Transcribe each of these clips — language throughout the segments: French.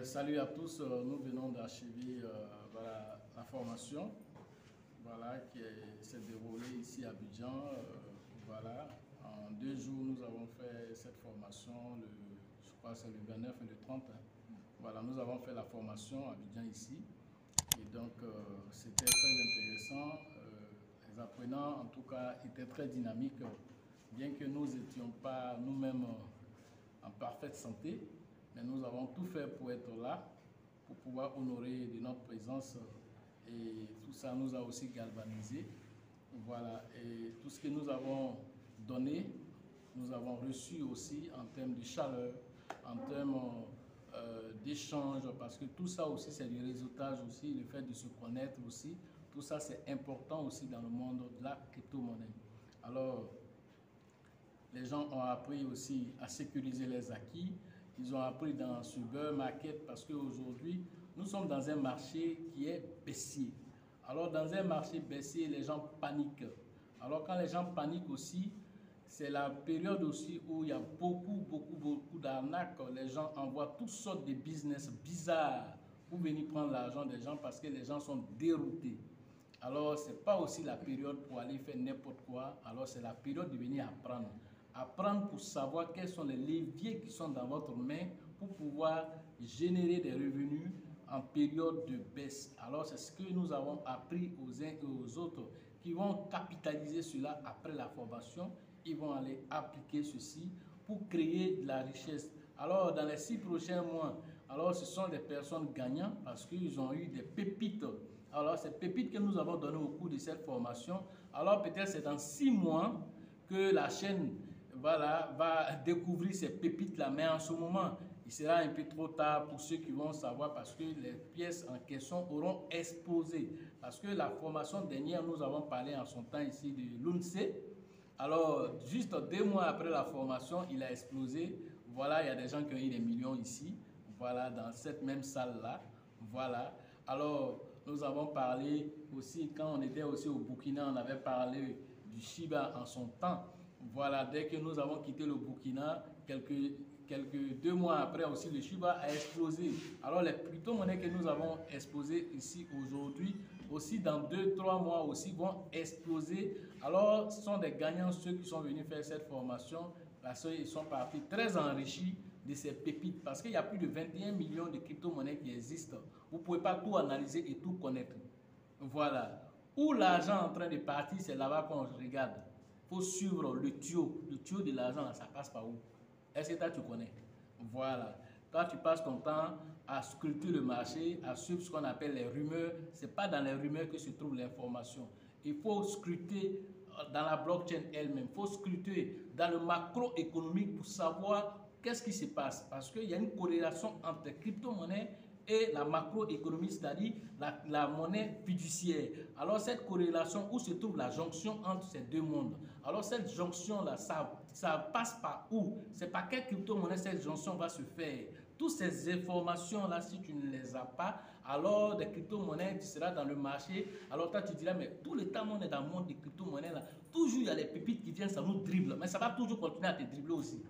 Salut à tous, nous venons d'achever la formation qui s'est déroulée ici à Abidjan. En 2 jours, nous avons fait cette formation, je crois que c'est le 29 et le 30. Nous avons fait la formation à Abidjan ici. Et donc, c'était très intéressant. Les apprenants, en tout cas, étaient très dynamiques, bien que nous n'étions pas nous-mêmes en parfaite santé. Mais nous avons tout fait pour être là, pour pouvoir honorer de notre présence. Et tout ça nous a aussi galvanisé. Et tout ce que nous avons donné, nous avons reçu aussi en termes de chaleur, en termes d'échange, parce que tout ça aussi, c'est du réseautage aussi, le fait de se connaître aussi. Tout ça, c'est important aussi dans le monde de la crypto-monnaie. Alors, les gens ont appris aussi à sécuriser les acquis. Ils ont appris dans ce bear market parce qu'aujourd'hui, nous sommes dans un marché qui est baissier. Alors, dans un marché baissier, les gens paniquent. Alors, quand les gens paniquent aussi, c'est la période aussi où il y a beaucoup d'arnaques. Les gens envoient toutes sortes de business bizarres pour venir prendre l'argent des gens parce que les gens sont déroutés. Alors, ce n'est pas aussi la période pour aller faire n'importe quoi. Alors, c'est la période de venir apprendre. Apprendre pour savoir quels sont les leviers qui sont dans votre main pour pouvoir générer des revenus en période de baisse. Alors, c'est ce que nous avons appris aux uns et aux autres qui vont capitaliser cela après la formation. Ils vont aller appliquer ceci pour créer de la richesse. Alors, dans les 6 prochains mois, alors ce sont des personnes gagnantes parce qu'ils ont eu des pépites. Alors, ces pépites que nous avons données au cours de cette formation, alors peut-être c'est dans 6 mois que la chaîne va découvrir ces pépites-là, mais en ce moment, il sera un peu trop tard pour ceux qui vont savoir parce que les pièces en question auront explosé. Parce que la formation dernière, nous avons parlé en son temps ici de l'UNCE. Alors, juste 2 mois après la formation, il a explosé. Il y a des gens qui ont eu des millions ici, dans cette même salle-là. Alors, nous avons parlé aussi, quand on était aussi au Burkina, on avait parlé du Shiba en son temps. Dès que nous avons quitté le Burkina, quelques 2 mois après aussi, le Shiba a explosé. Alors les crypto-monnaies que nous avons exposées ici aujourd'hui, aussi dans 2-3 mois aussi vont exploser. Alors ce sont des gagnants ceux qui sont venus faire cette formation parce qu'ils sont partis très enrichis de ces pépites. Parce qu'il y a plus de 21 millions de crypto-monnaies qui existent. Vous ne pouvez pas tout analyser et tout connaître. Où l'argent est en train de partir, c'est là-bas qu'on regarde. Il faut suivre le tuyau de l'argent, ça passe par où? Est-ce que toi tu connais? Toi tu passes ton temps à scruter le marché, à suivre ce qu'on appelle les rumeurs. Ce n'est pas dans les rumeurs que se trouve l'information. Il faut scruter dans la blockchain elle-même. Il faut scruter dans le macroéconomique pour savoir qu'est-ce qui se passe. Parce qu'il y a une corrélation entre les crypto-monnaies et la macroéconomie, c'est-à-dire la monnaie fiduciaire. Alors cette corrélation, où se trouve la jonction entre ces deux mondes? Alors cette jonction-là, ça passe par où? C'est par quelle crypto-monnaie cette jonction va se faire? Toutes ces informations-là, si tu ne les as pas, alors des crypto-monnaies, tu seras dans le marché. Alors toi, tu diras, mais tout le temps, on est dans le monde des crypto-monnaies-là. Toujours, il y a les pépites qui viennent, ça nous dribble. Mais ça va toujours continuer à te dribbler aussi.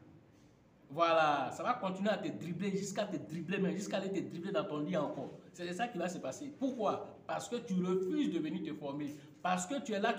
Ça va continuer à te dribbler jusqu'à te dribbler, mais jusqu'à aller te dribbler dans ton lit encore. C'est ça qui va se passer. Pourquoi? Parce que tu refuses de venir te former. Parce que tu es là,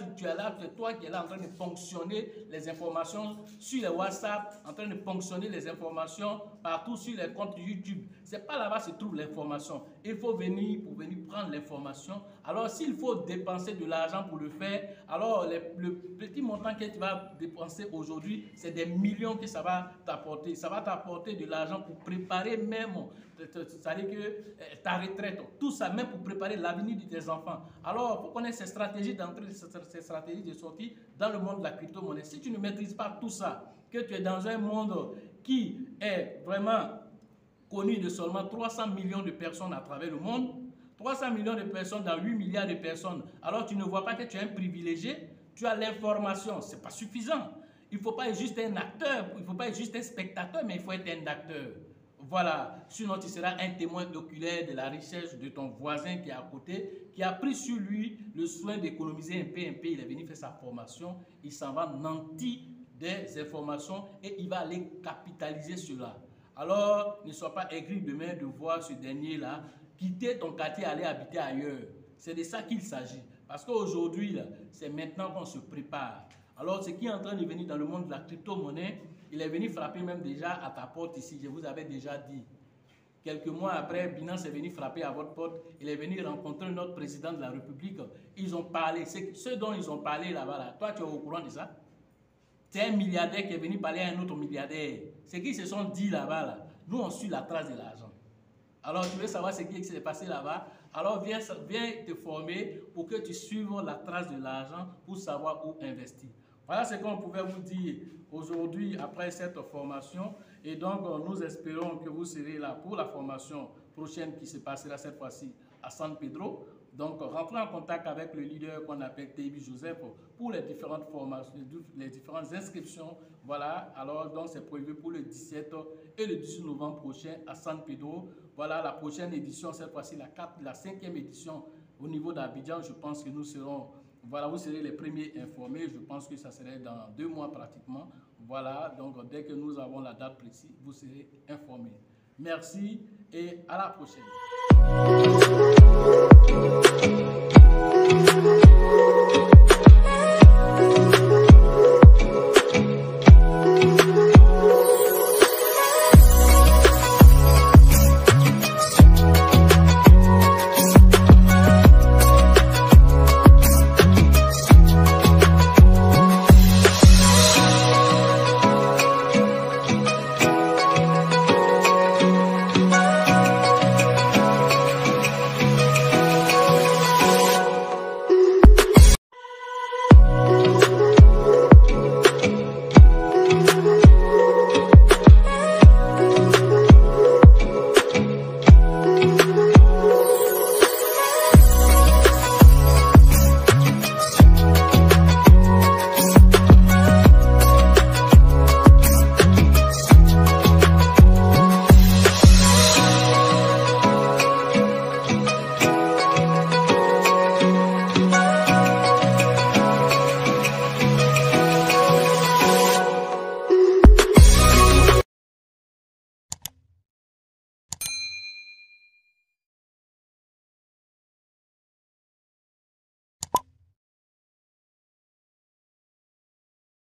c'est toi qui es là en train de ponctionner les informations sur les WhatsApp, en train de ponctionner les informations partout sur les comptes YouTube. C'est pas là-bas que se trouve l'information. Il faut venir pour venir prendre l'information. Alors, s'il faut dépenser de l'argent pour le faire, alors le petit montant que tu vas dépenser aujourd'hui, c'est des millions que ça va t'apporter. Ça va t'apporter de l'argent pour préparer même, c'est-à-dire que ta retraite, tout ça, même pour préparer l'avenir de tes enfants. Alors, il faut connaître ces stratégies d'entrée, ces stratégies de sortie dans le monde de la crypto-monnaie. Si tu ne maîtrises pas tout ça, que tu es dans un monde qui est vraiment connu de seulement 300 millions de personnes à travers le monde, 300 millions de personnes dans 8 milliards de personnes, alors tu ne vois pas que tu es un privilégié, tu as l'information, ce n'est pas suffisant. Il ne faut pas être juste un acteur, il ne faut pas être juste un spectateur, mais il faut être un acteur. Sinon tu seras un témoin oculaire de la richesse de ton voisin qui est à côté, qui a pris sur lui le soin d'économiser un peu, il est venu faire sa formation, il s'en va nanti des informations et il va aller capitaliser cela. Alors, ne sois pas aigri demain de voir ce dernier-là quitter ton quartier et aller habiter ailleurs. C'est de ça qu'il s'agit. Parce qu'aujourd'hui, c'est maintenant qu'on se prépare. Alors, ce qui est en train de venir dans le monde de la crypto-monnaie, il est venu frapper même déjà à ta porte ici. Je vous avais déjà dit. Quelques mois après, Binance est venu frapper à votre porte. Il est venu rencontrer notre président de la République. Ils ont parlé. Ce dont ils ont parlé là-bas, là, toi, tu es au courant de ça? C'est un milliardaire qui est venu parler à un autre milliardaire. Ce qu'ils se sont dit là-bas, là, nous, on suit la trace de l'argent. Alors, tu veux savoir ce qui s'est passé là-bas? Alors, viens te former pour que tu suives la trace de l'argent pour savoir où investir. Voilà ce qu'on pouvait vous dire aujourd'hui après cette formation. Et donc, nous espérons que vous serez là pour la formation prochaine qui se passera cette fois-ci à San Pedro. Donc, rentrez en contact avec le leader qu'on appelle Teibi Joseph pour les différentes formations, les différentes inscriptions. Voilà, alors donc c'est prévu pour le 17 et le 18 novembre prochain à San Pedro. Voilà la prochaine édition, cette fois-ci la 5e édition au niveau d'Abidjan. Je pense que nous serons, voilà, vous serez les premiers informés. Je pense que ça serait dans 2 mois pratiquement. Voilà, donc dès que nous avons la date précise, vous serez informés. Merci et à la prochaine.